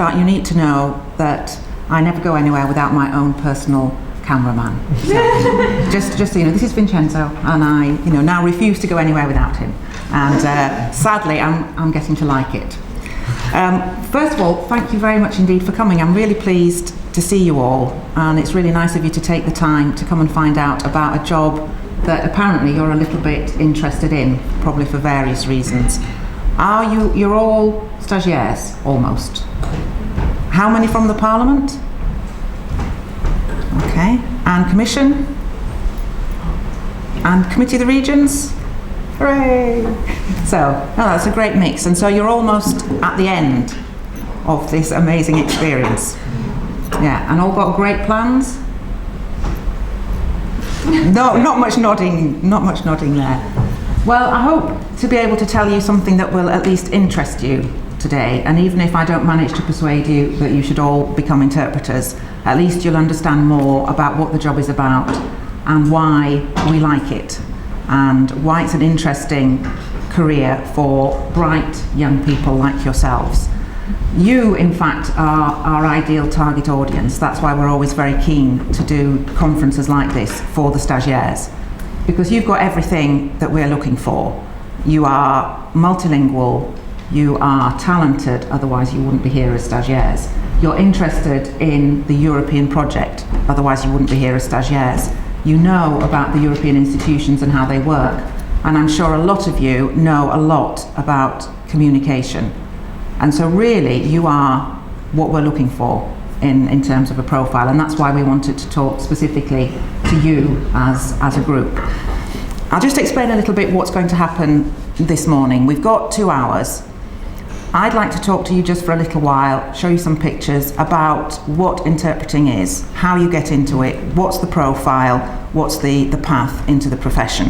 start, you need to know that I never go anywhere without my own personal cameraman. So, just so you know, this is Vincenzo, and I, now refuse to go anywhere without him. And sadly, I'm getting to like it. First of all, thank you very much indeed for coming. I'm really pleased to see you all, and it's really nice of you to take the time to come and find out about a job that apparently you're a little bit interested in, probably for various reasons. You're all stagiaires, almost. How many from the Parliament? Okay, and Commission? And Committee of the Regions? Hooray! So, that's a great mix, and so you're almost at the end of this amazing experience. Yeah, and all got great plans? No, not much nodding there. Well, I hope to be able to tell you something that will at least interest you today, and even if I don't manage to persuade you that you should all become interpreters, at least you'll understand more about what the job is about and why we like it, and why it's an interesting career for bright young people like yourselves. You, in fact, are our ideal target audience. That's why we're always very keen to do conferences like this for the stagiaires, because you've got everything that we're looking for. You are multilingual, you are talented, otherwise you wouldn't be here as stagiaires. You're interested in the European project, otherwise you wouldn't be here as stagiaires. You know about the European institutions and how they work, and I'm sure a lot of you know a lot about communication. And so really you are what we're looking for in terms of a profile, and that's why we wanted to talk specifically to you as a group. I'll just explain a little bit what's going to happen this morning. We've got 2 hours. I'd like to talk to you just for a little while, show you some pictures about what interpreting is, how you get into it, what's the profile, what's the path into the profession.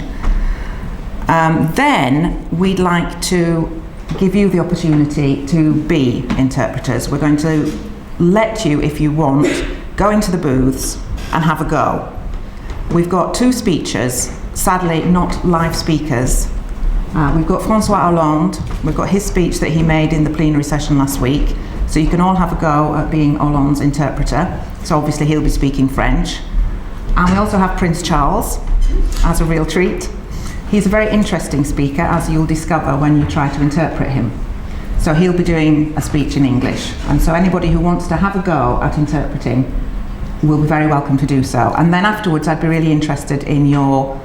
Then we'd like to give you the opportunity to be interpreters. We're going to let you, if you want, go into the booths and have a go. We've got 2 speakers, sadly not live speakers. We've got François Hollande. We've got his speech that he made in the plenary session last week. So you can all have a go at being Hollande's interpreter. So obviously he'll be speaking French. And we also have Prince Charles as a real treat. He's a very interesting speaker, as you'll discover when you try to interpret him. So he'll be doing a speech in English. And so anybody who wants to have a go at interpreting will be very welcome to do so. And then afterwards I'd be really interested in your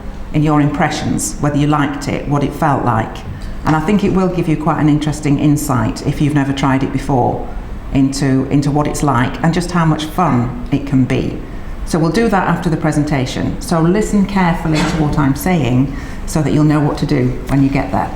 impressions, whether you liked it, what it felt like. And I think it will give you quite an interesting insight, if you've never tried it before, into what it's like and just how much fun it can be. So we'll do that after the presentation. So listen carefully to what I'm saying so that you'll know what to do when you get there.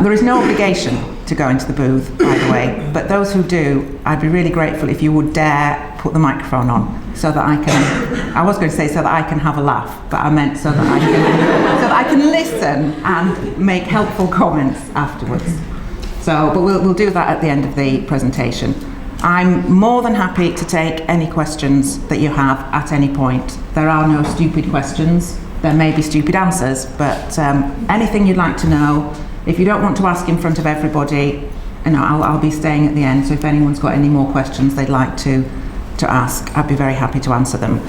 There is no obligation to go into the booth, by the way, but those who do, I'd be really grateful if you would dare put the microphone on so that I was going to say so that I can have a laugh, but I meant so that I can listen and make helpful comments afterwards. So, but we'll do that at the end of the presentation. I'm more than happy to take any questions that you have at any point. There are no stupid questions. There may be stupid answers, but anything you'd like to know. If you don't want to ask in front of everybody, I'll be staying at the end, so if anyone's got any more questions they'd like to ask, I'd be very happy to answer them.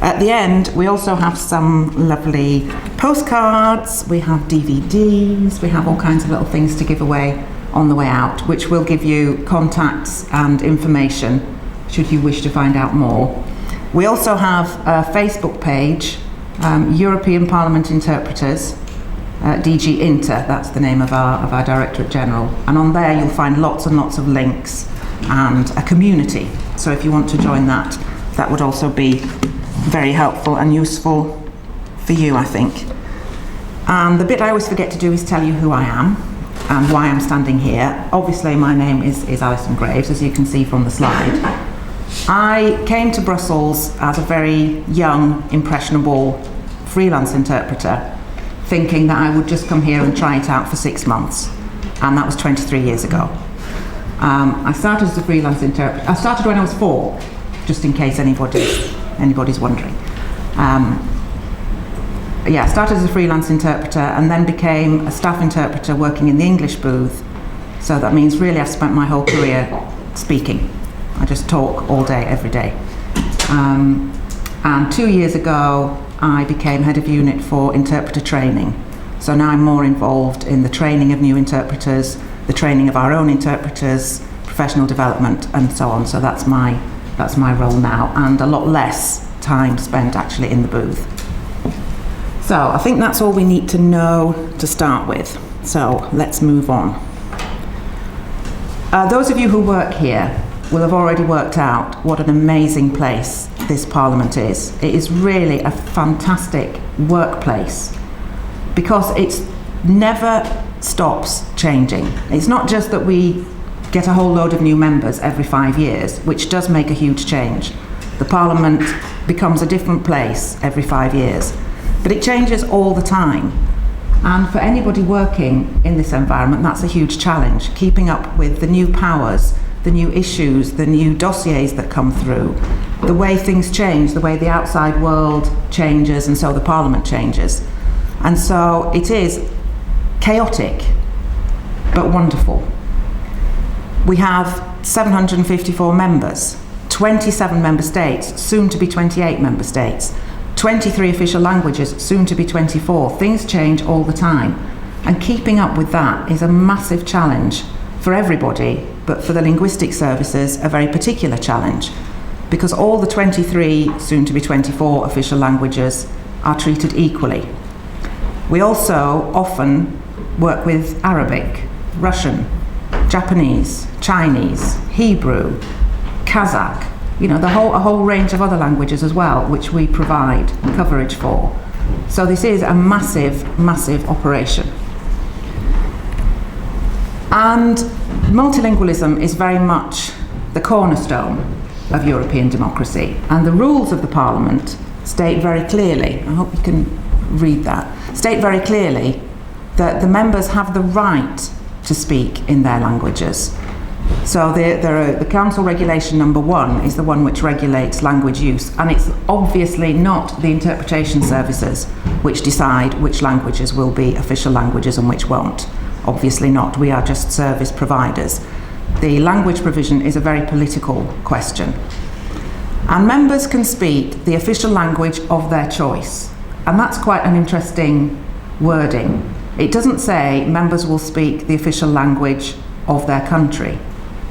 At the end, we also have some lovely postcards, we have DVDs, we have all kinds of little things to give away on the way out, which will give you contacts and information should you wish to find out more. We also have a Facebook page, European Parliament Interpreters, DG Inter, that's the name of our Directorate General, and on there you'll find lots and lots of links and a community. So if you want to join that, that would also be very helpful and useful for you, I think. And the bit I always forget to do is tell you who I am and why I'm standing here. Obviously my name is Alison Graves, as you can see from the slide. I came to Brussels as a very young, impressionable freelance interpreter, thinking that I would just come here and try it out for 6 months, and that was 23 years ago. I started as a freelance interpreter. I started when I was 4, just in case anybody's wondering. I started as a freelance interpreter and then became a staff interpreter working in the English booth. So that means really I've spent my whole career speaking. I just talk all day, every day. And 2 years ago, I became head of unit for interpreter training. So now I'm more involved in the training of new interpreters, the training of our own interpreters, professional development, and so on. So that's my role now, and a lot less time spent actually in the booth. So I think that's all we need to know to start with. So let's move on. Those of you who work here will have already worked out what an amazing place this Parliament is. It is really a fantastic workplace because it never stops changing. It's not just that we get a whole load of new members every 5 years, which does make a huge change. The Parliament becomes a different place every 5 years, but it changes all the time. And for anybody working in this environment, that's a huge challenge, keeping up with the new powers, the new issues, the new dossiers that come through, the way things change, the way the outside world changes, and so the Parliament changes. And so it is chaotic, but wonderful. We have 754 members, 27 member states, soon to be 28 member states, 23 official languages, soon to be 24. Things change all the time. And keeping up with that is a massive challenge for everybody, but for the linguistic services, a very particular challenge, because all the 23, soon to be 24 official languages are treated equally. We also often work with Arabic, Russian, Japanese, Chinese, Hebrew, Kazakh, a whole range of other languages as well, which we provide coverage for. So this is a massive, massive operation. And multilingualism is very much the cornerstone of European democracy. And the rules of the Parliament state very clearly, I hope you can read that, state very clearly that the members have the right to speak in their languages. So the Council Regulation number 1 is the one which regulates language use, and it's obviously not the interpretation services which decide which languages will be official languages and which won't. Obviously not. We are just service providers. The language provision is a very political question. And members can speak the official language of their choice. And that's quite an interesting wording. It doesn't say members will speak the official language of their country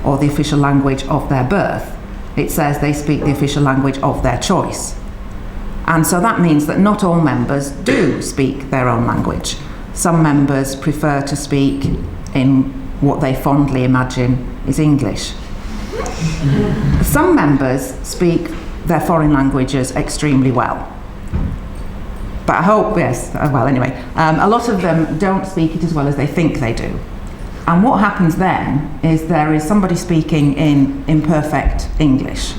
or the official language of their birth. It says they speak the official language of their choice. And so that means that not all members do speak their own language. Some members prefer to speak in what they fondly imagine is English. Some members speak their foreign languages extremely well. But I hope, a lot of them don't speak it as well as they think they do. And what happens then is there is somebody speaking in imperfect English.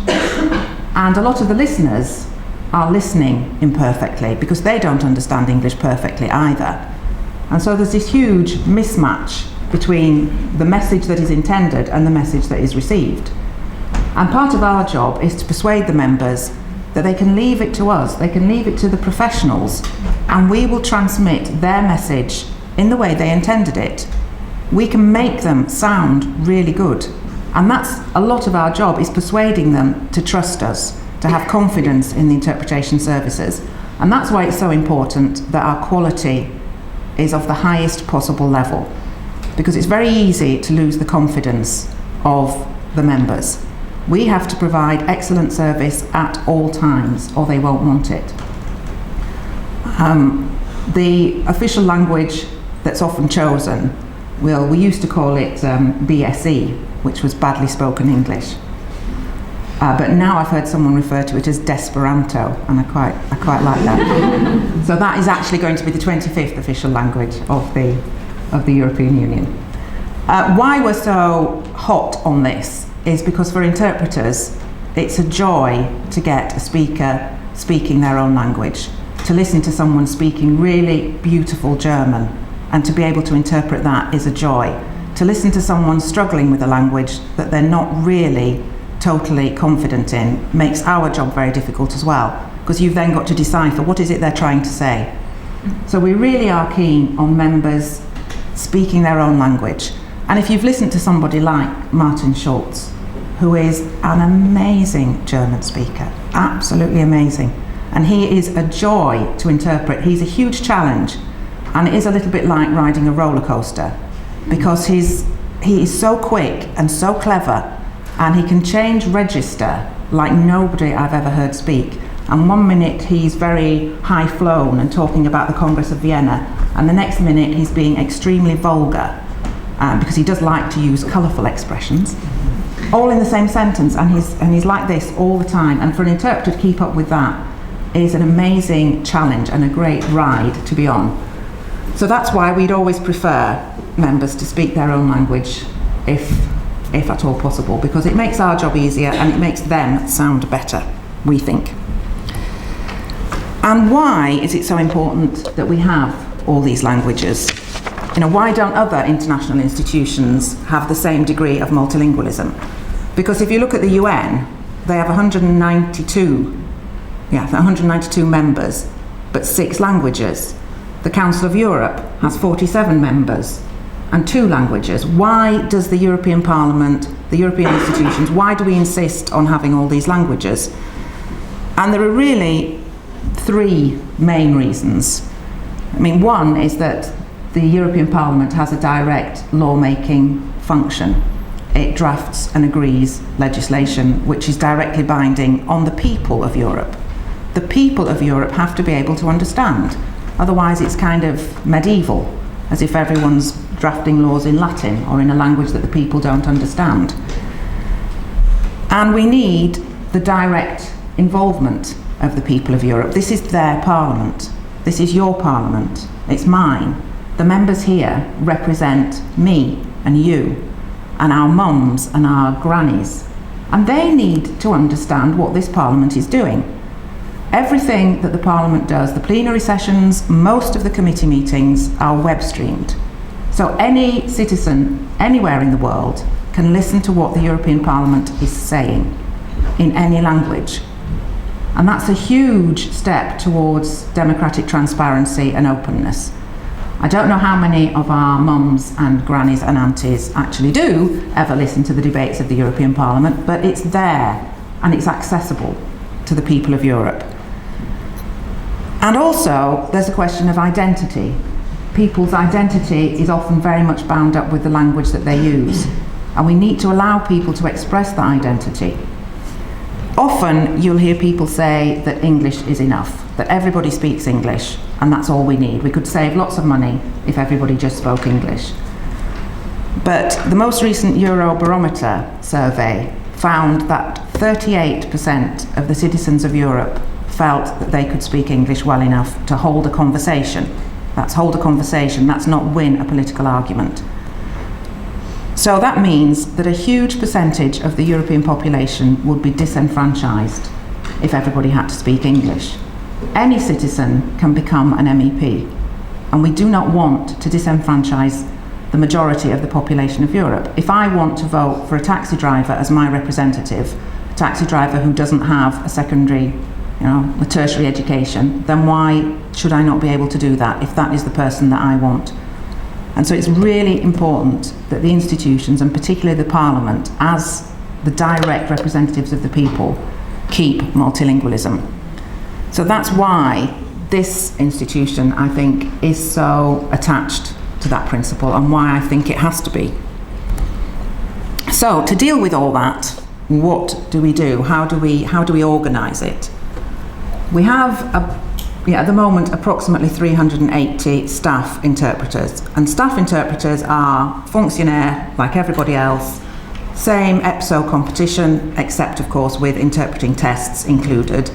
And a lot of the listeners are listening imperfectly because they don't understand English perfectly either. And so there's this huge mismatch between the message that is intended and the message that is received. And part of our job is to persuade the members that they can leave it to us, they can leave it to the professionals, and we will transmit their message in the way they intended it. We can make them sound really good. And that's a lot of our job, is persuading them to trust us, to have confidence in the interpretation services. And that's why it's so important that our quality is of the highest possible level, because it's very easy to lose the confidence of the members. We have to provide excellent service at all times, or they won't want it. The official language that's often chosen, we used to call it BSE, which was badly spoken English. But now I've heard someone refer to it as Desperanto, and I quite like that. So that is actually going to be the 25th official language of the European Union. Why we're so hot on this is because for interpreters, it's a joy to get a speaker speaking their own language, to listen to someone speaking really beautiful German, and to be able to interpret that is a joy. To listen to someone struggling with a language that they're not really totally confident in makes our job very difficult as well, because you've then got to decipher what is it they're trying to say. So we really are keen on members speaking their own language. And if you've listened to somebody like Martin Schulz, who is an amazing German speaker, absolutely amazing. And he is a joy to interpret. He's a huge challenge, and it is a little bit like riding a roller coaster, because he is so quick and so clever, and he can change register like nobody I've ever heard speak. And one minute he's very high flown and talking about the Congress of Vienna, and the next minute he's being extremely vulgar, because he does like to use colourful expressions, all in the same sentence, and he's like this all the time. And for an interpreter to keep up with that is an amazing challenge and a great ride to be on. So that's why we'd always prefer members to speak their own language, if at all possible, because it makes our job easier and it makes them sound better, we think. And why is it so important that we have all these languages? Why don't other international institutions have the same degree of multilingualism? Because if you look at the UN, they have 192 members, but 6 languages. The Council of Europe has 47 members and 2 languages. Why does the European Parliament, the European institutions, why do we insist on having all these languages? And there are really 3 main reasons. One is that the European Parliament has a direct lawmaking function. It drafts and agrees legislation which is directly binding on the people of Europe. The people of Europe have to be able to understand. Otherwise it's kind of medieval, as if everyone's drafting laws in Latin or in a language that the people don't understand. And we need the direct involvement of the people of Europe. This is their parliament. This is your parliament. It's mine. The members here represent me and you and our mums and our grannies. And they need to understand what this parliament is doing. Everything that the Parliament does, the plenary sessions, most of the committee meetings are web streamed. So any citizen anywhere in the world can listen to what the European Parliament is saying in any language. And that's a huge step towards democratic transparency and openness. I don't know how many of our mums and grannies and aunties actually do ever listen to the debates of the European Parliament, but it's there and it's accessible to the people of Europe. And also, there's a question of identity. People's identity is often very much bound up with the language that they use, and we need to allow people to express that identity. Often you'll hear people say that English is enough, that everybody speaks English, and that's all we need. We could save lots of money if everybody just spoke English. But the most recent Eurobarometer survey found that 38% of the citizens of Europe felt that they could speak English well enough to hold a conversation. That's hold a conversation, that's not win a political argument. So that means that a huge percentage of the European population would be disenfranchised if everybody had to speak English. Any citizen can become an MEP, and we do not want to disenfranchise the majority of the population of Europe. If I want to vote for a taxi driver as my representative, a taxi driver who doesn't have a secondary, a tertiary education, then why should I not be able to do that if that is the person that I want? And so it's really important that the institutions, and particularly the Parliament, as the direct representatives of the people, keep multilingualism. So that's why this institution, I think, is so attached to that principle, and why I think it has to be. So to deal with all that, what do we do? How do we organise it? We have at the moment approximately 380 staff interpreters, and staff interpreters are fonctionnaire like everybody else, same EPSO competition, except of course with interpreting tests included.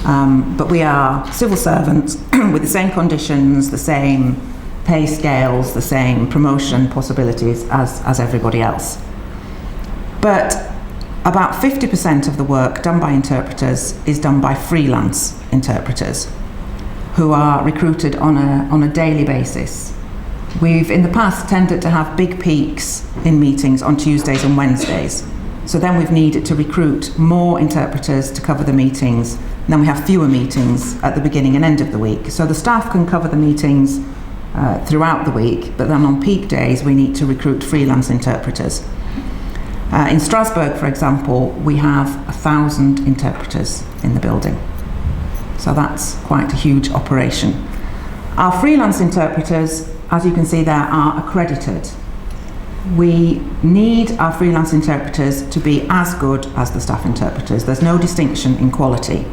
But we are civil servants with the same conditions, the same pay scales, the same promotion possibilities as everybody else. But about 50% of the work done by interpreters is done by freelance interpreters who are recruited on a daily basis. We've in the past tended to have big peaks in meetings on Tuesdays and Wednesdays. So then we've needed to recruit more interpreters to cover the meetings, and then we have fewer meetings at the beginning and end of the week. So the staff can cover the meetings throughout the week, but then on peak days we need to recruit freelance interpreters. In Strasbourg, for example, we have 1,000 interpreters in the building. So that's quite a huge operation. Our freelance interpreters, as you can see there, are accredited. We need our freelance interpreters to be as good as the staff interpreters. There's no distinction in quality.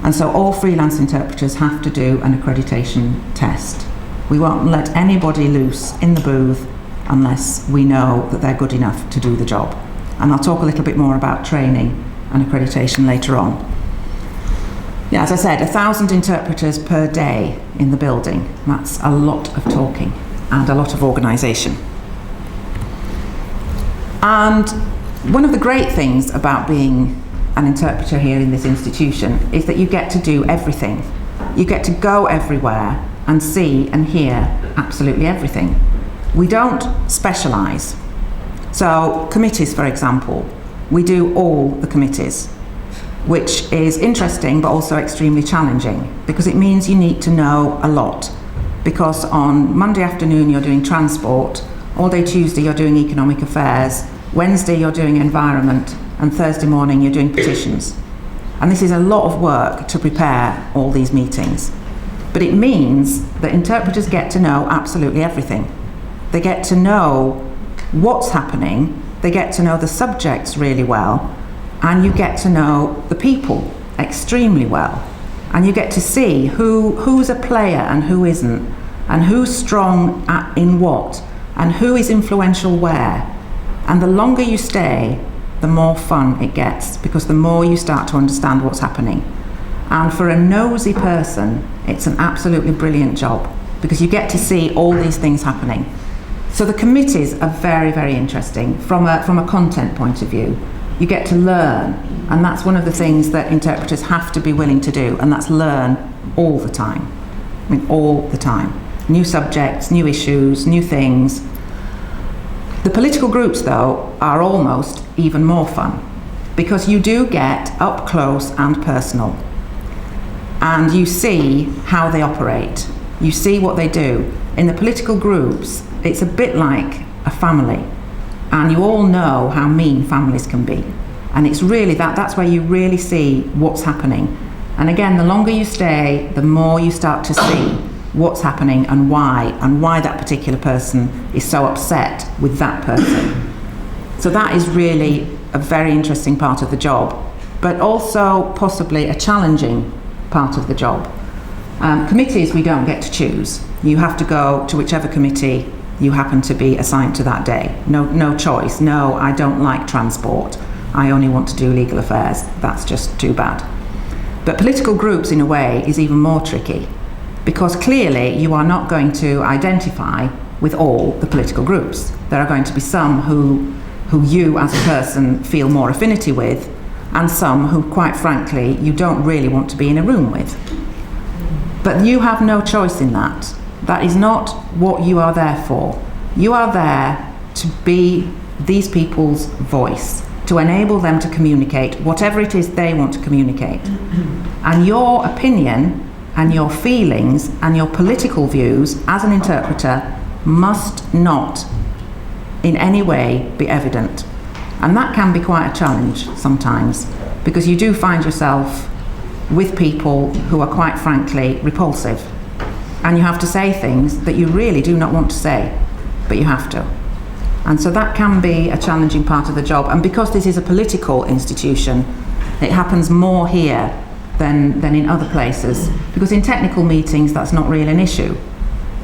And so all freelance interpreters have to do an accreditation test. We won't let anybody loose in the booth unless we know that they're good enough to do the job. And I'll talk a little bit more about training and accreditation later on. Yeah, as I said, 1,000 interpreters per day in the building. That's a lot of talking and a lot of organisation. And one of the great things about being an interpreter here in this institution is that you get to do everything. You get to go everywhere and see and hear absolutely everything. We don't specialise. So committees, for example, we do all the committees, which is interesting but also extremely challenging because it means you need to know a lot. Because on Monday afternoon you're doing transport, all day Tuesday you're doing economic affairs, Wednesday you're doing environment, and Thursday morning you're doing petitions. And this is a lot of work to prepare all these meetings. But it means that interpreters get to know absolutely everything. They get to know what's happening, they get to know the subjects really well, and you get to know the people extremely well. And you get to see who's a player and who isn't, and who's strong in what, and who is influential where. And the longer you stay, the more fun it gets, because the more you start to understand what's happening. And for a nosy person, it's an absolutely brilliant job, because you get to see all these things happening. So the committees are very, very interesting from a content point of view. You get to learn, and that's one of the things that interpreters have to be willing to do, and that's learn all the time. I mean, all the time. New subjects, new issues, new things. The political groups, though, are almost even more fun, because you do get up close and personal. And you see how they operate. You see what they do. In the political groups, it's a bit like a family. And you all know how mean families can be. And it's really that's where you really see what's happening. And again, the longer you stay, the more you start to see what's happening and why that particular person is so upset with that person. So that is really a very interesting part of the job, but also possibly a challenging part of the job. Committees we don't get to choose. You have to go to whichever committee you happen to be assigned to that day. No choice. No, I don't like transport. I only want to do legal affairs. That's just too bad. But political groups, in a way, is even more tricky, because clearly you are not going to identify with all the political groups. There are going to be some who you as a person feel more affinity with, and some who, quite frankly, you don't really want to be in a room with. But you have no choice in that. That is not what you are there for. You are there to be these people's voice, to enable them to communicate whatever it is they want to communicate. And your opinion and your feelings and your political views as an interpreter must not in any way be evident. And that can be quite a challenge sometimes, because you do find yourself with people who are, quite frankly, repulsive. And you have to say things that you really do not want to say, but you have to. And so that can be a challenging part of the job. And because this is a political institution, it happens more here than in other places. Because in technical meetings, that's not really an issue.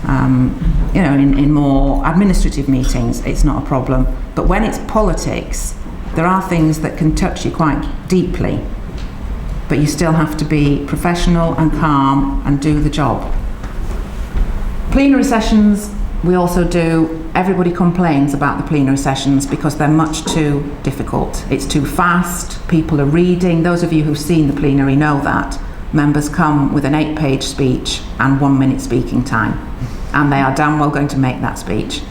In more administrative meetings, it's not a problem. But when it's politics, there are things that can touch you quite deeply. But you still have to be professional and calm and do the job. Plenary sessions, we also do. Everybody complains about the plenary sessions because they're much too difficult. It's too fast, people are reading. Those of you who've seen the plenary know that. Members come with an 8-page speech and 1 minute speaking time. And they are damn well going to make that speech.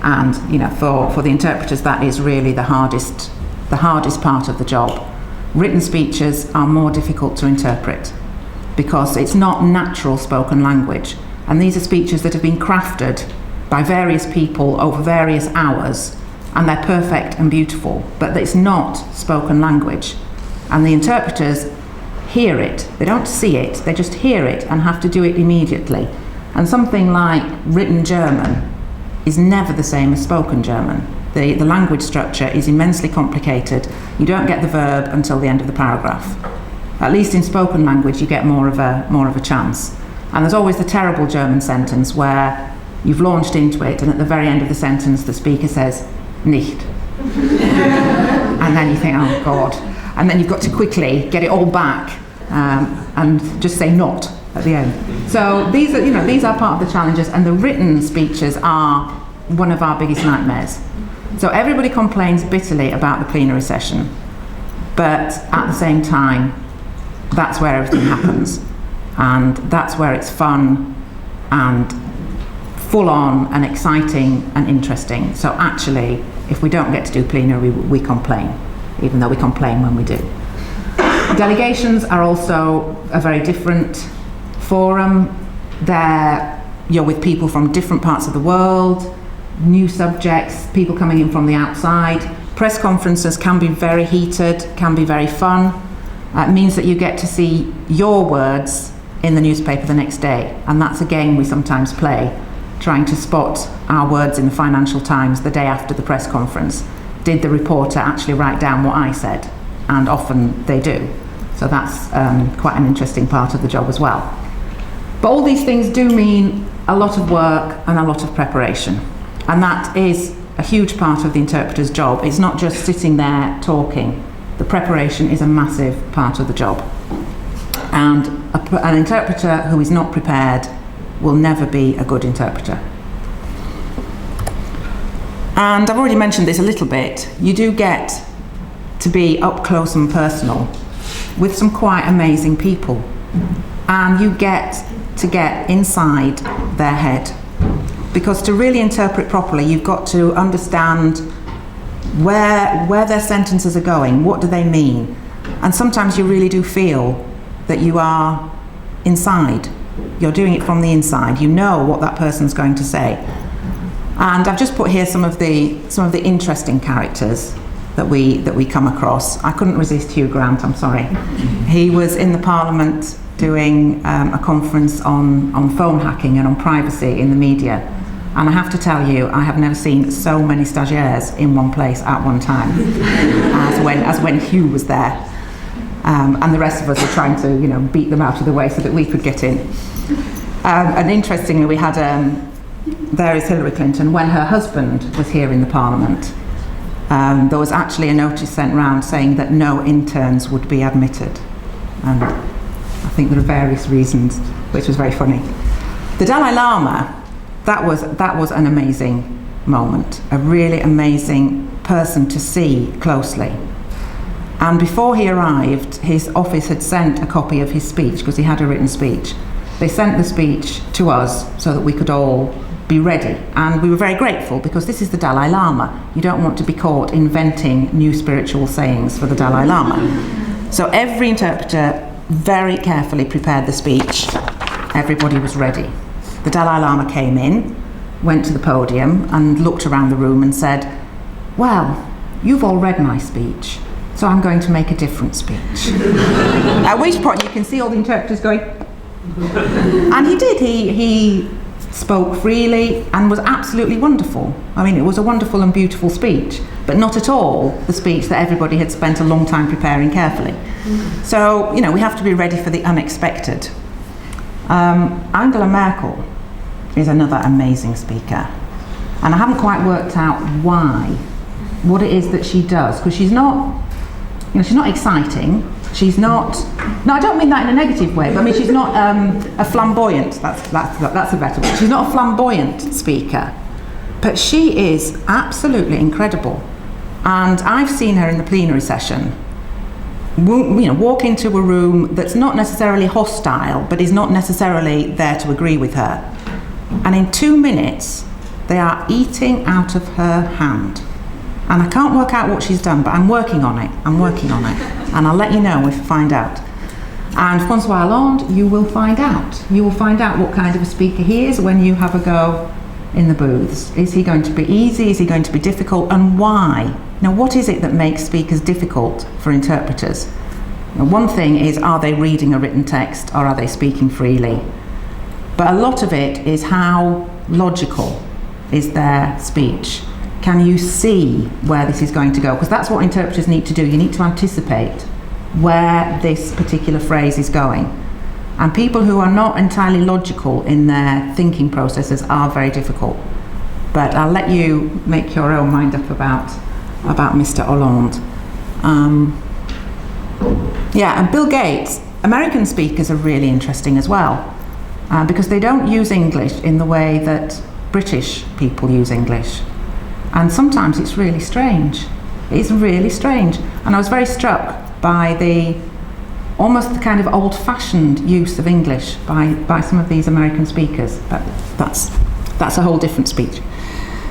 And for the interpreters, that is really the hardest part of the job. Written speeches are more difficult to interpret because it's not natural spoken language. And these are speeches that have been crafted by various people over various hours and they're perfect and beautiful, but it's not spoken language. And the interpreters hear it. They don't see it, they just hear it and have to do it immediately. And something like written German is never the same as spoken German. The language structure is immensely complicated. You don't get the verb until the end of the paragraph. At least in spoken language you get more of a chance. And there's always the terrible German sentence where you've launched into it and at the very end of the sentence the speaker says, nicht. And then you think, oh God. And then you've got to quickly get it all back and just say not at the end. So these are part of the challenges, and the written speeches are one of our biggest nightmares. So everybody complains bitterly about the plenary session, but at the same time, that's where everything happens. And that's where it's fun and full on and exciting and interesting. So actually, if we don't get to do plenary, we complain, even though we complain when we do. Delegations are also a very different forum. You're with people from different parts of the world, new subjects, people coming in from the outside. Press conferences can be very heated, can be very fun. It means that you get to see your words in the newspaper the next day, and that's a game we sometimes play, trying to spot our words in the Financial Times the day after the press conference. Did the reporter actually write down what I said? And often they do. So that's quite an interesting part of the job as well. But all these things do mean a lot of work and a lot of preparation. And that is a huge part of the interpreter's job. It's not just sitting there talking. The preparation is a massive part of the job. And an interpreter who is not prepared will never be a good interpreter. And I've already mentioned this a little bit. You do get to be up close and personal with some quite amazing people. And you get to get inside their head. Because to really interpret properly, you've got to understand where their sentences are going, what do they mean. And sometimes you really do feel that you are inside. You're doing it from the inside. You know what that person's going to say. And I've just put here some of the interesting characters that we come across. I couldn't resist Hugh Grant, I'm sorry. He was in the Parliament doing a conference on phone hacking and on privacy in the media. And I have to tell you, I have never seen so many stagiaires in one place at one time as when Hugh was there. And the rest of us were trying to, beat them out of the way so that we could get in. And interestingly, we had there is Hillary Clinton. When her husband was here in the Parliament, there was actually a notice sent round saying that no interns would be admitted. And I think there are various reasons, which was very funny. The Dalai Lama, that was an amazing moment, a really amazing person to see closely. And before he arrived, his office had sent a copy of his speech, because he had a written speech. They sent the speech to us so that we could all be ready. And we were very grateful, because this is the Dalai Lama. You don't want to be caught inventing new spiritual sayings for the Dalai Lama. So every interpreter very carefully prepared the speech. Everybody was ready. The Dalai Lama came in, went to the podium and looked around the room and said, "Well, you've all read my speech, so I'm going to make a different speech." At which point you can see all the interpreters going, and he did. He spoke freely and was absolutely wonderful. I mean, it was a wonderful and beautiful speech, but not at all the speech that everybody had spent a long time preparing carefully. So, we have to be ready for the unexpected. Angela Merkel is another amazing speaker. And I haven't quite worked out what it is that she does, because she's not exciting. She's not, no, I don't mean that in a negative way, but I mean she's not a flamboyant, that's a better word. She's not a flamboyant speaker, but she is absolutely incredible. And I've seen her in the plenary session, walk into a room that's not necessarily hostile, but is not necessarily there to agree with her. And in 2 minutes, they are eating out of her hand. And I can't work out what she's done, but I'm working on it. And I'll let you know if I find out. And Francois Hollande, you will find out. You will find out what kind of a speaker he is when you have a go in the booths? Is he going to be easy? Is he going to be difficult? And why? Now, what is it that makes speakers difficult for interpreters? Now, one thing is, are they reading a written text or are they speaking freely? But a lot of it is how logical is their speech. Can you see where this is going to go? Because that's what interpreters need to do. You need to anticipate where this particular phrase is going. And people who are not entirely logical in their thinking processes are very difficult. But I'll let you make your own mind up about Mr. Hollande. And Bill Gates. American speakers are really interesting as well, because they don't use English in the way that British people use English. And sometimes it's really strange. It's really strange. And I was very struck by almost the kind of old-fashioned use of English by some of these American speakers. But that's a whole different speech.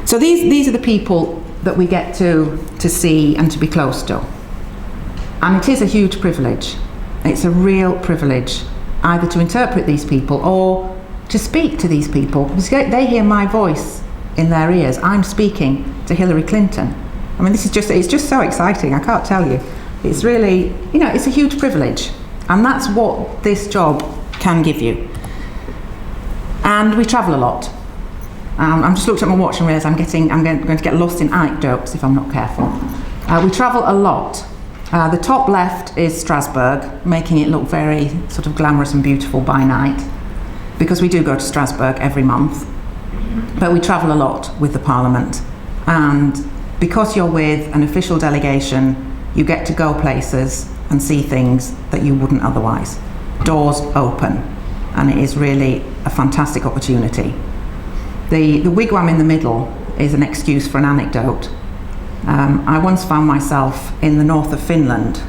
So these are the people that we get to see and to be close to. And it is a huge privilege. It's a real privilege either to interpret these people or to speak to these people, because they hear my voice in their ears. I'm speaking to Hillary Clinton. I mean, it's just so exciting, I can't tell you. It's really, it's a huge privilege. And that's what this job can give you. And we travel a lot. I'm just looked at my watch and realised I'm going to get lost in anecdotes if I'm not careful. We travel a lot. The top left is Strasbourg, making it look very sort of glamorous and beautiful by night, because we do go to Strasbourg every month. But we travel a lot with the Parliament. And because you're with an official delegation, you get to go places and see things that you wouldn't otherwise. Doors open, and it is really a fantastic opportunity. The wigwam in the middle is an excuse for an anecdote. I once found myself in the north of Finland,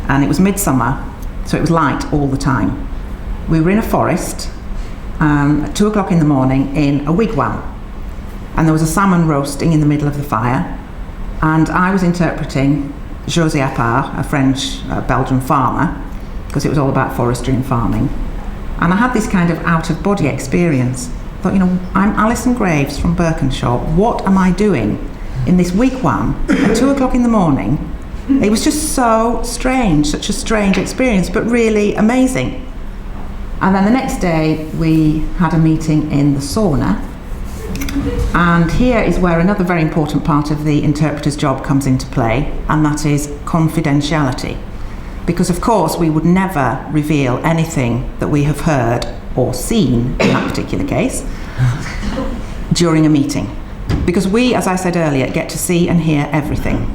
and it was midsummer, so it was light all the time. We were in a forest at 2 o'clock in the morning in a wigwam, and there was a salmon roasting in the middle of the fire, and I was interpreting José Appart, a French Belgian farmer, because it was all about forestry and farming. And I had this kind of out-of-body experience. I thought, I'm Alison Graves from Birkenshaw. What am I doing in this wigwam at 2 o'clock in the morning? It was just so strange, such a strange experience, but really amazing. And then the next day we had a meeting in the sauna. And here is where another very important part of the interpreter's job comes into play, and that is confidentiality. Because of course we would never reveal anything that we have heard or seen in that particular case during a meeting. Because we, as I said earlier, get to see and hear everything.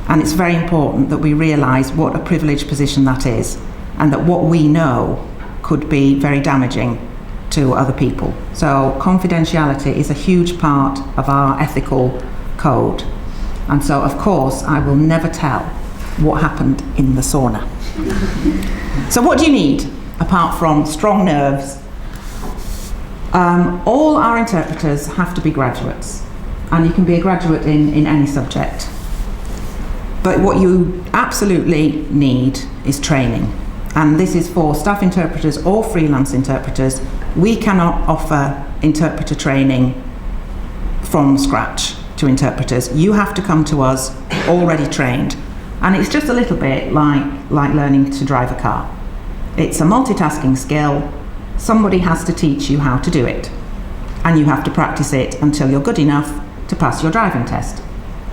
And it's very important that we realise what a privileged position that is, and that what we know could be very damaging to other people. So confidentiality is a huge part of our ethical code. And so, of course, I will never tell what happened in the sauna. So what do you need, apart from strong nerves? All our interpreters have to be graduates, and you can be a graduate in any subject. But what you absolutely need is training. And this is for staff interpreters or freelance interpreters. We cannot offer interpreter training from scratch to interpreters. You have to come to us already trained. And it's just a little bit like learning to drive a car. It's a multitasking skill. Somebody has to teach you how to do it. And you have to practice it until you're good enough to pass your driving test.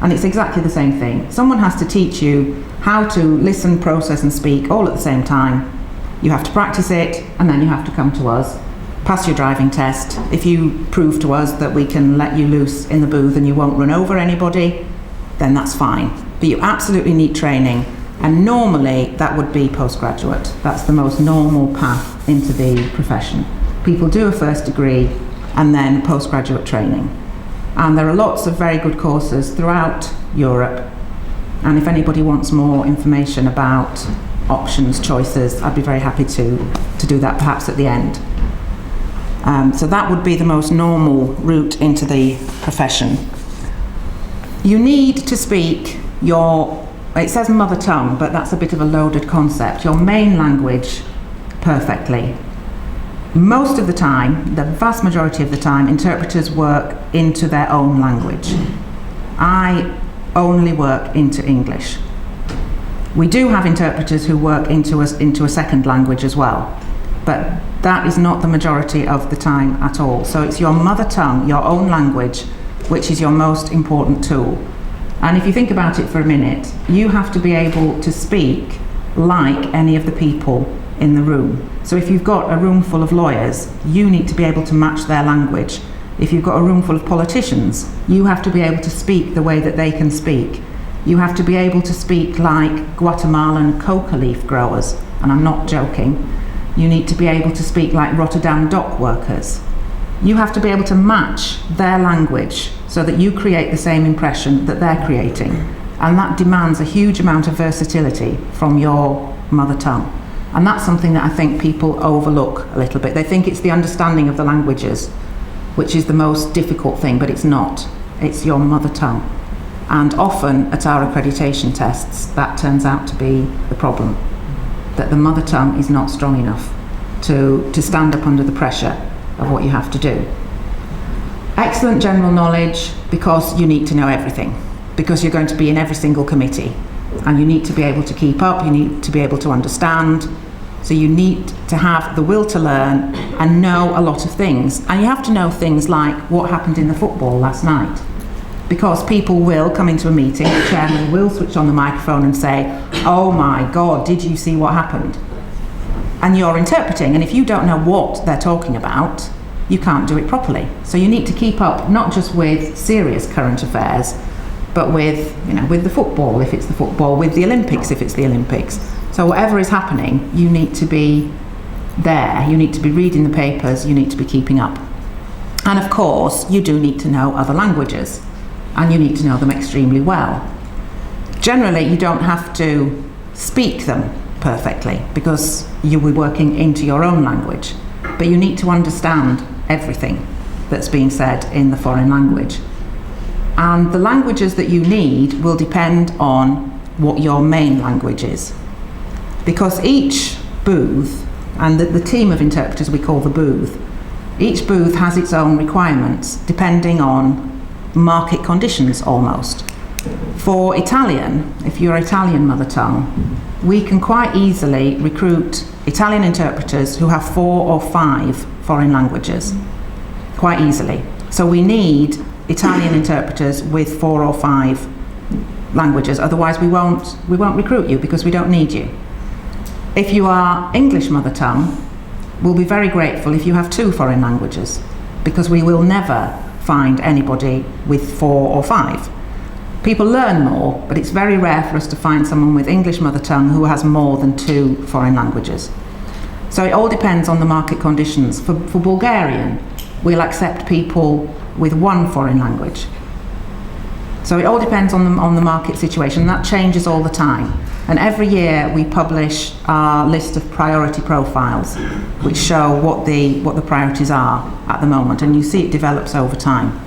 And it's exactly the same thing. Someone has to teach you how to listen, process and speak all at the same time. You have to practice it, and then you have to come to us, pass your driving test. If you prove to us that we can let you loose in the booth and you won't run over anybody, then that's fine. But you absolutely need training, and normally that would be postgraduate. That's the most normal path into the profession. People do a first degree and then postgraduate training. And there are lots of very good courses throughout Europe. And if anybody wants more information about options, choices, I'd be very happy to do that perhaps at the end. So that would be the most normal route into the profession. You need to speak it says mother tongue, but that's a bit of a loaded concept, your main language perfectly. Most of the time, the vast majority of the time, interpreters work into their own language. I only work into English. We do have interpreters who work into a second language as well, but that is not the majority of the time at all. So it's your mother tongue, your own language, which is your most important tool. And if you think about it for a minute, you have to be able to speak like any of the people in the room. So if you've got a room full of lawyers, you need to be able to match their language. If you've got a room full of politicians, you have to be able to speak the way that they can speak. You have to be able to speak like Guatemalan coca leaf growers, and I'm not joking. You need to be able to speak like Rotterdam dock workers. You have to be able to match their language so that you create the same impression that they're creating. And that demands a huge amount of versatility from your mother tongue. And that's something that I think people overlook a little bit. They think it's the understanding of the languages, which is the most difficult thing, but it's not. It's your mother tongue. And often at our accreditation tests, that turns out to be the problem, that the mother tongue is not strong enough to stand up under the pressure of what you have to do. Excellent general knowledge, because you need to know everything, because you're going to be in every single committee, and you need to be able to keep up, you need to be able to understand, so you need to have the will to learn and know a lot of things. And you have to know things like what happened in the football last night, because people will come into a meeting, the chairman will switch on the microphone and say, "Oh my God, did you see what happened?" And you're interpreting, and if you don't know what they're talking about, you can't do it properly. So you need to keep up not just with serious current affairs, but with the football if it's the football, with the Olympics if it's the Olympics. So whatever is happening, you need to be there, you need to be reading the papers, you need to be keeping up. And of course, you do need to know other languages, and you need to know them extremely well. Generally, you don't have to speak them perfectly, because you'll be working into your own language, but you need to understand everything that's being said in the foreign language. And the languages that you need will depend on what your main language is, because each booth, and the team of interpreters we call the booth, each booth has its own requirements depending on market conditions almost. For Italian, if you're Italian mother tongue, we can quite easily recruit Italian interpreters who have 4 or 5 foreign languages, quite easily. So we need Italian interpreters with 4 or 5 languages, otherwise we won't recruit you, because we don't need you. If you are English mother tongue, we'll be very grateful if you have 2 foreign languages, because we will never find anybody with 4 or 5. People learn more, but it's very rare for us to find someone with English mother tongue who has more than 2 foreign languages. So it all depends on the market conditions. For Bulgarian, we'll accept people with 1 foreign language. So it all depends on the market situation. That changes all the time. And every year we publish our list of priority profiles, which show what the priorities are at the moment, and you see it develops over time.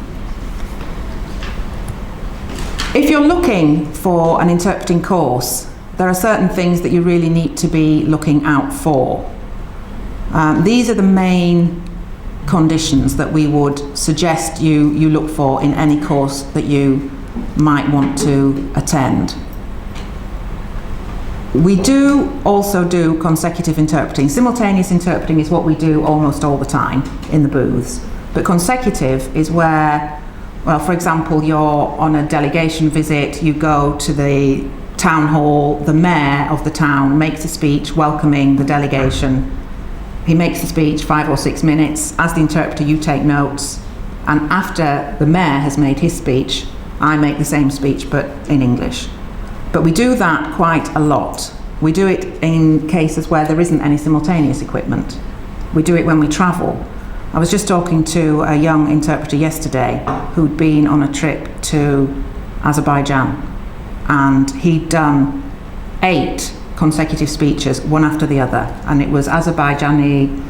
If you're looking for an interpreting course, there are certain things that you really need to be looking out for. These are the main conditions that we would suggest you look for in any course that you might want to attend. We do also do consecutive interpreting. Simultaneous interpreting is what we do almost all the time in the booths, but consecutive is where, well, for example, you're on a delegation visit, you go to the town hall, the mayor of the town makes a speech welcoming the delegation. He makes the speech 5 or 6 minutes. As the interpreter, you take notes, and after the mayor has made his speech, I make the same speech but in English. But we do that quite a lot. We do it in cases where there isn't any simultaneous equipment. We do it when we travel. I was just talking to a young interpreter yesterday who'd been on a trip to Azerbaijan, and he'd done 8 consecutive speeches, one after the other, and it was Azerbaijani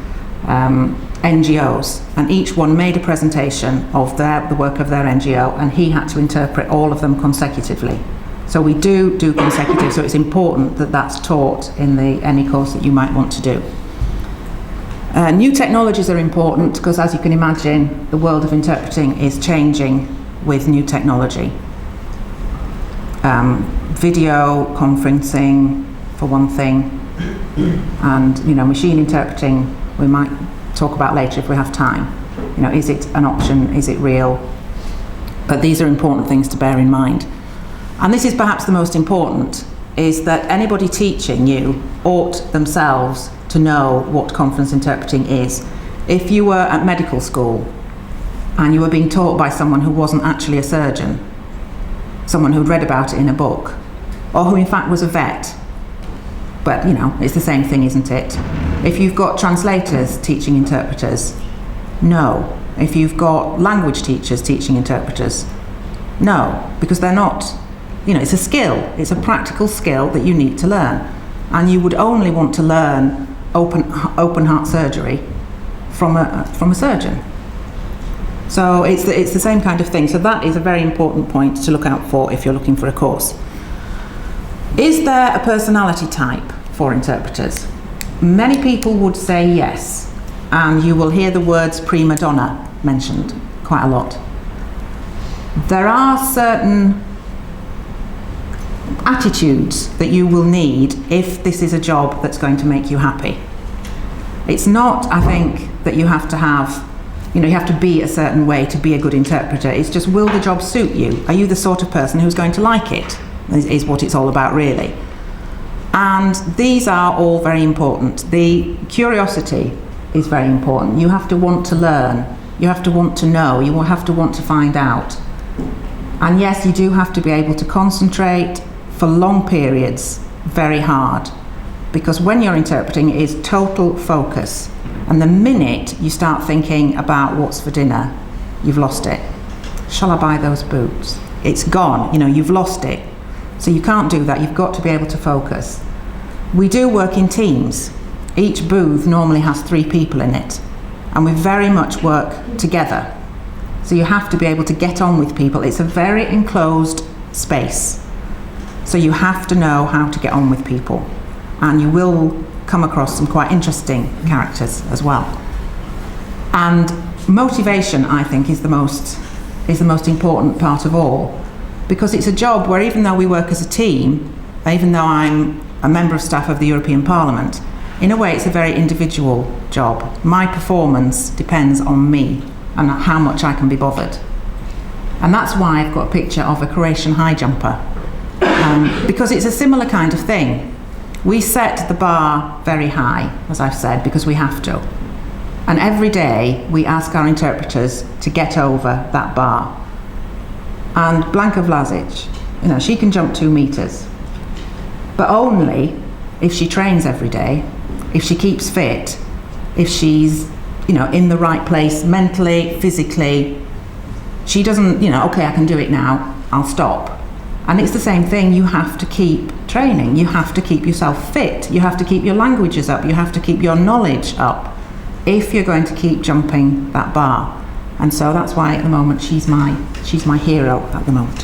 NGOs, and each one made a presentation of the work of their NGO, and he had to interpret all of them consecutively. So we do consecutive, so it's important that that's taught in any course that you might want to do. New technologies are important because, as you can imagine, the world of interpreting is changing with new technology. Video conferencing, for one thing, and machine interpreting we might talk about later if we have time. Is it an option? Is it real? But these are important things to bear in mind. And this is perhaps the most important, is that anybody teaching you ought themselves to know what conference interpreting is. If you were at medical school and you were being taught by someone who wasn't actually a surgeon, someone who'd read about it in a book, or who in fact was a vet, but it's the same thing, isn't it? If you've got translators teaching interpreters, no. If you've got language teachers teaching interpreters, no, because they're not, it's a skill, it's a practical skill that you need to learn. And you would only want to learn open heart surgery from a surgeon. So it's the same kind of thing. So that is a very important point to look out for if you're looking for a course. Is there a personality type for interpreters? Many people would say yes, and you will hear the words prima donna mentioned quite a lot. There are certain attitudes that you will need if this is a job that's going to make you happy. It's not, I think, that you have to have, you have to be a certain way to be a good interpreter. It's just, will the job suit you? Are you the sort of person who's going to like it? Is what it's all about, really. And these are all very important. The curiosity is very important. You have to want to learn. You have to want to know. You will have to want to find out. And yes, you do have to be able to concentrate for long periods very hard, because when you're interpreting, it is total focus. And the minute you start thinking about what's for dinner, you've lost it. Shall I buy those boots? It's gone. You've lost it. So you can't do that. You've got to be able to focus. We do work in teams. Each booth normally has 3 people in it, and we very much work together. So you have to be able to get on with people. It's a very enclosed space. So you have to know how to get on with people. And you will come across some quite interesting characters as well. And motivation, I think, is the most important part of all. Because it's a job where, even though we work as a team, even though I'm a member of staff of the European Parliament, in a way it's a very individual job. My performance depends on me and how much I can be bothered. And that's why I've got a picture of a Croatian high jumper. Because it's a similar kind of thing. We set the bar very high, as I've said, because we have to. And every day we ask our interpreters to get over that bar. And Blanka Vlasic, she can jump 2 meters, but only if she trains every day, if she keeps fit, if she's, in the right place mentally, physically. She doesn't, okay, I can do it now, I'll stop. And it's the same thing. You have to keep training. You have to keep yourself fit. You have to keep your languages up. You have to keep your knowledge up if you're going to keep jumping that bar. And so that's why at the moment she's my hero at the moment.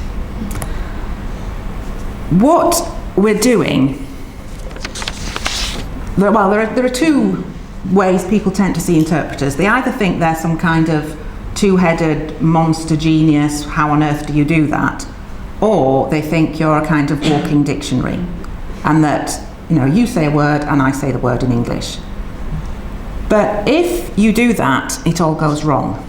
What we're doing, well, there are 2 ways people tend to see interpreters. They either think they're some kind of 2-headed monster genius, how on earth do you do that? Or they think you're a kind of walking dictionary, and that you say a word and I say the word in English. But if you do that, it all goes wrong.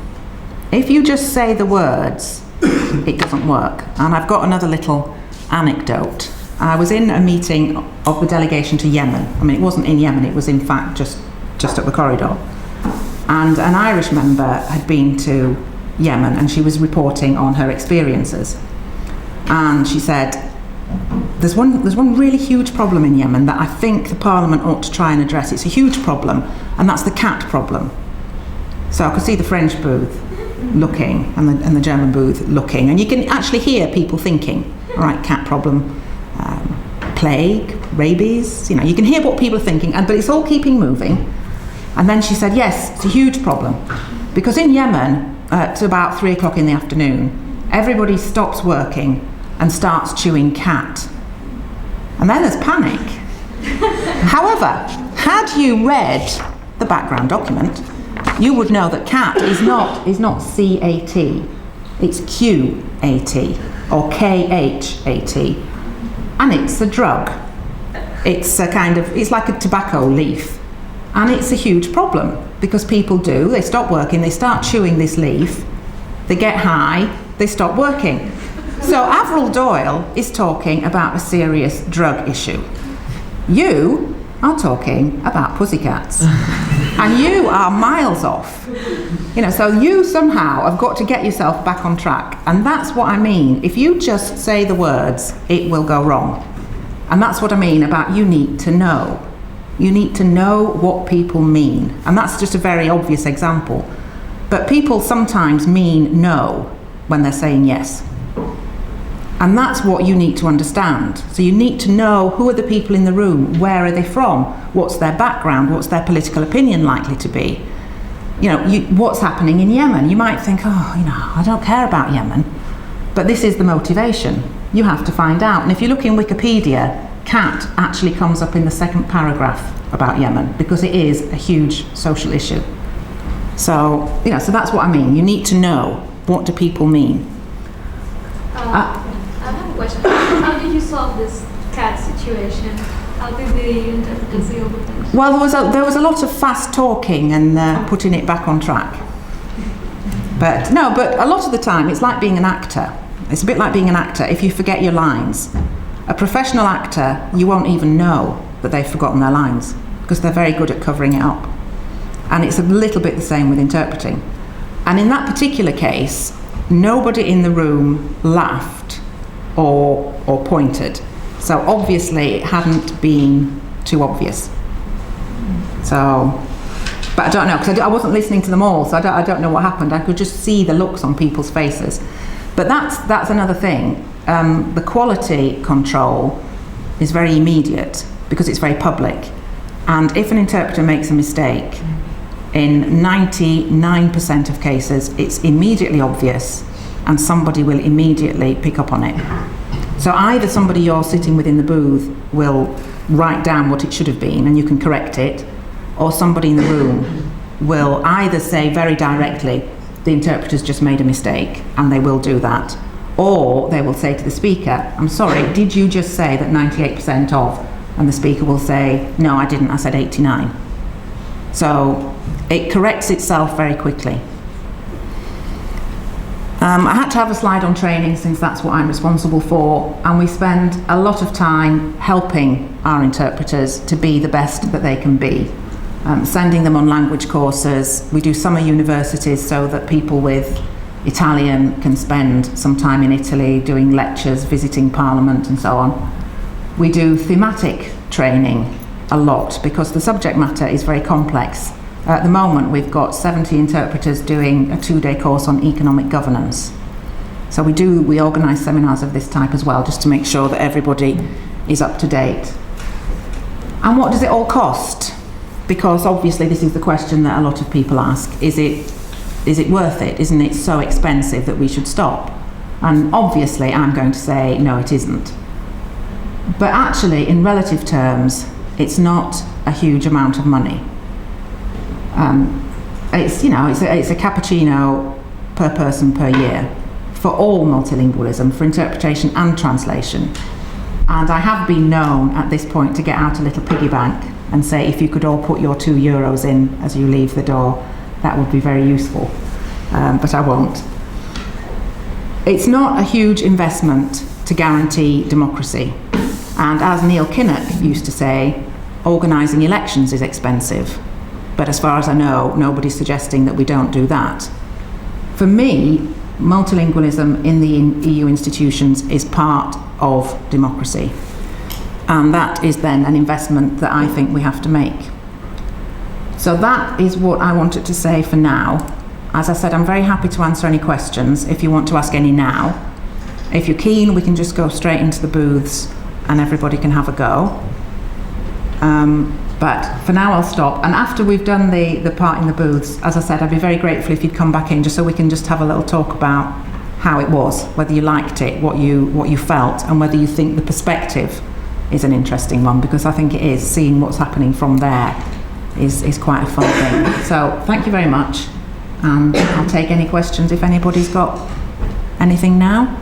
If you just say the words, it doesn't work. And I've got another little anecdote. I was in a meeting of the delegation to Yemen. I mean, it wasn't in Yemen, it was in fact just up the corridor. And an Irish member had been to Yemen, and she was reporting on her experiences. And she said, there's one really huge problem in Yemen that I think the Parliament ought to try and address. It's a huge problem, and that's the cat problem. So I could see the French booth looking and the German booth looking, and you can actually hear people thinking, all right, cat problem, plague, rabies, you can hear what people are thinking, but it's all keeping moving. And then she said, yes, it's a huge problem, because in Yemen, at about 3 o'clock in the afternoon, everybody stops working and starts chewing cat. And then there's panic. However, had you read the background document, you would know that cat is not C-A-T, it's Q-A-T or K-H-A-T, and it's a drug. It's it's like a tobacco leaf, and it's a huge problem because people they stop working, they start chewing this leaf, they get high, they stop working. So Avril Doyle is talking about a serious drug issue. You are talking about pussycats. And you are miles off. So you somehow have got to get yourself back on track. And that's what I mean. If you just say the words, it will go wrong. And that's what I mean about you need to know. You need to know what people mean. And that's just a very obvious example. But people sometimes mean no when they're saying yes. And that's what you need to understand. So you need to know who are the people in the room, where are they from, what's their background, what's their political opinion likely to be. What's happening in Yemen. You might think, I don't care about Yemen. But this is the motivation. You have to find out. And if you look in Wikipedia, cat actually comes up in the second paragraph about Yemen because it is a huge social issue. So that's what I mean. You need to know, what do people mean. I have a question. How did you solve this cat situation? How did the interpreters deal with it? Well, there was a lot of fast talking and putting it back on track. But a lot of the time it's like being an actor. It's a bit like being an actor if you forget your lines. A professional actor, you won't even know that they've forgotten their lines because they're very good at covering it up. And it's a little bit the same with interpreting. And in that particular case, nobody in the room laughed or pointed. So obviously it hadn't been too obvious. So, but I don't know, because I wasn't listening to them all, so I don't know what happened. I could just see the looks on people's faces. But that's another thing. The quality control is very immediate because it's very public. And if an interpreter makes a mistake, in 99% of cases, it's immediately obvious and somebody will immediately pick up on it. So either somebody you're sitting with in the booth will write down what it should have been and you can correct it, or somebody in the room will either say very directly, the interpreter's just made a mistake, and they will do that. Or they will say to the speaker, I'm sorry, did you just say that 98% of? And the speaker will say, no, I didn't, I said 89. So it corrects itself very quickly. I had to have a slide on training since that's what I'm responsible for, and we spend a lot of time helping our interpreters to be the best that they can be. Sending them on language courses. We do summer universities so that people with Italian can spend some time in Italy doing lectures, visiting Parliament and so on. We do thematic training a lot because the subject matter is very complex. At the moment we've got 70 interpreters doing a 2-day course on economic governance. So we organise seminars of this type as well, just to make sure that everybody is up to date. And what does it all cost? Because obviously this is the question that a lot of people ask. Is it worth it? Isn't it so expensive that we should stop? And obviously I'm going to say no, it isn't. But actually in relative terms it's not a huge amount of money. It's a cappuccino per person per year for all multilingualism, for interpretation and translation. And I have been known at this point to get out a little piggy bank and say, if you could all put your €2 in as you leave the door, that would be very useful. But I won't. It's not a huge investment to guarantee democracy. And as Neil Kinnock used to say, organising elections is expensive. But as far as I know, nobody's suggesting that we don't do that. For me, multilingualism in the EU institutions is part of democracy. And that is then an investment that I think we have to make. So that is what I wanted to say for now. As I said, I'm very happy to answer any questions if you want to ask any now. If you're keen, we can just go straight into the booths and everybody can have a go. But for now I'll stop, and after we've done the part in the booths, as I said, I'd be very grateful if you'd come back in just so we can just have a little talk about how it was, whether you liked it, what you felt, and whether you think the perspective is an interesting one, because I think it is. Seeing what's happening from there is quite a fun thing. So thank you very much, and I'll take any questions if anybody's got anything now.